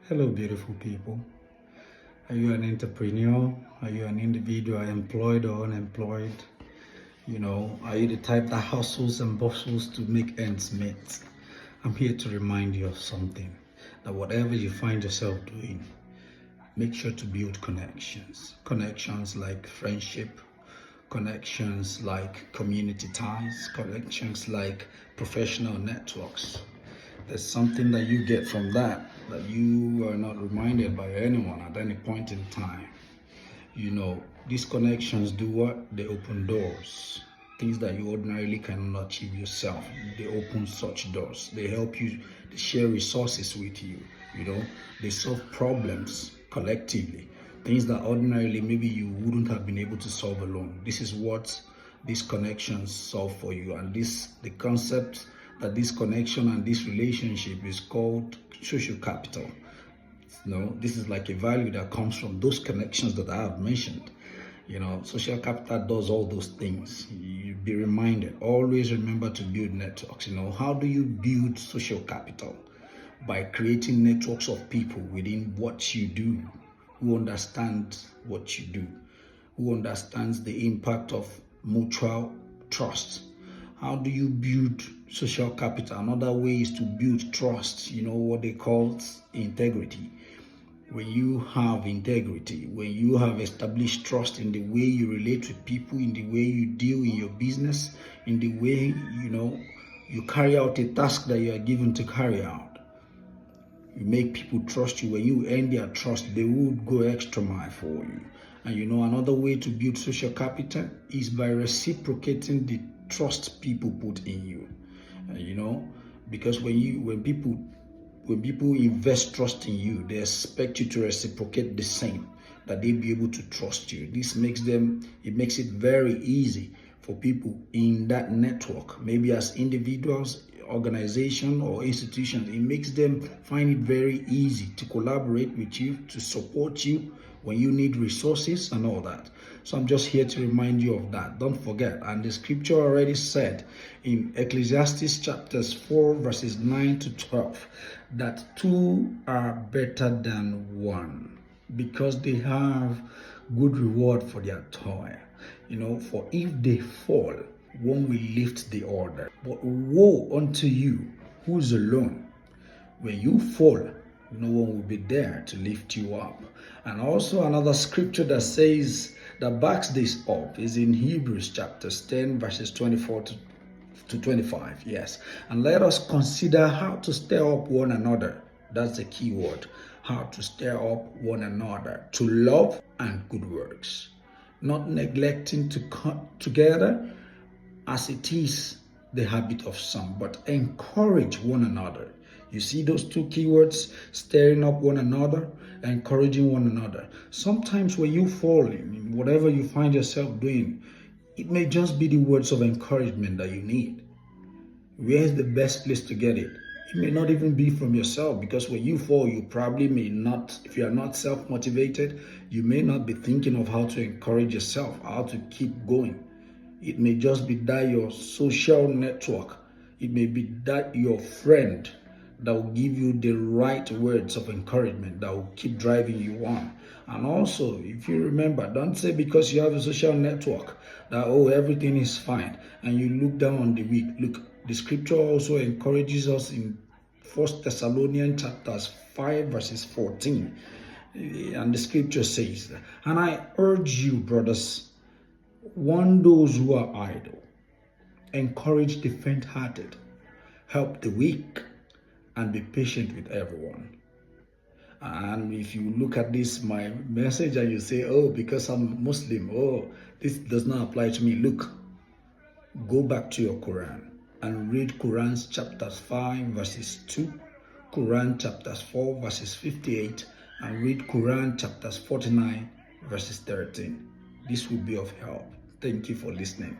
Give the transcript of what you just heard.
Hello, beautiful people. Are you an entrepreneur? Are you an individual, employed or unemployed? Are you the type that hustles and bustles to make ends meet? I'm here to remind you of something, that whatever you find yourself doing, make sure to build connections. Connections like friendship, connections like community ties, connections like professional networks. There's something that you get from that you are not reminded by anyone at any point in time. These connections do what? They open doors. Things that you ordinarily cannot achieve yourself. They open such doors. They help you, they share resources with you. They solve problems collectively. Things that ordinarily maybe you wouldn't have been able to solve alone. This is what these connections solve for you. And the concept that this connection and this relationship is called social capital. This is like a value that comes from those connections that I have mentioned. Social capital does all those things. You be reminded, always remember to build networks. How do you build social capital? By creating networks of people within what you do, who understand what you do, who understands the impact of mutual trust. How do you build social capital? Another way is to build trust, what they call integrity. When you have integrity, when you have established trust in the way you relate with people, in the way you deal in your business, in the way, you carry out a task that you are given to carry out. You make people trust you. When you earn their trust, they would go extra mile for you. And another way to build social capital is by reciprocating the trust people put in you. Because when people invest trust in you, they expect you to reciprocate the same, that they be able to trust you. This makes it very easy for people in that network, maybe as individuals, organization or institutions. It makes them find it very easy to collaborate with you, to support you when you need resources and all that. So I'm just here to remind you of that. Don't forget. And the scripture already said in Ecclesiastes chapters 4 verses 9 to 12 that two are better than one, because they have good reward for their toil. For if they fall, one will lift the other. But woe unto you who is alone. When you fall, no one will be there to lift you up. And also another scripture that backs this up is in Hebrews chapters 10 verses 24 to 25. Yes. And let us consider how to stir up one another. That's the key word. How to stir up one another to love and good works, not neglecting to come together as it is the habit of some, but encourage one another. You see those two keywords, stirring up one another, encouraging one another. Sometimes when you fall in whatever you find yourself doing, it may just be the words of encouragement that you need. Where is the best place to get it? It may not even be from yourself, because when you fall, you probably may not, if you are not self-motivated, you may not be thinking of how to encourage yourself, how to keep going. It may just be that your social network. It may be that your friend that will give you the right words of encouragement that will keep driving you on. And also, if you remember, don't say because you have a social network that, everything is fine, and you look down on the weak. Look, the scripture also encourages us in 1 Thessalonians chapters 5 verses 14. And the scripture says, and I urge you, brothers, warn those who are idle, encourage the faint-hearted, help the weak, and be patient with everyone. And if you look at this, my message, and you say, because I'm Muslim, this does not apply to me. Look, go back to your Quran and read Quran chapters 5 verses 2, Quran chapters 4 verses 58, and read Quran chapters 49 verses 13. This will be of help. Thank you for listening.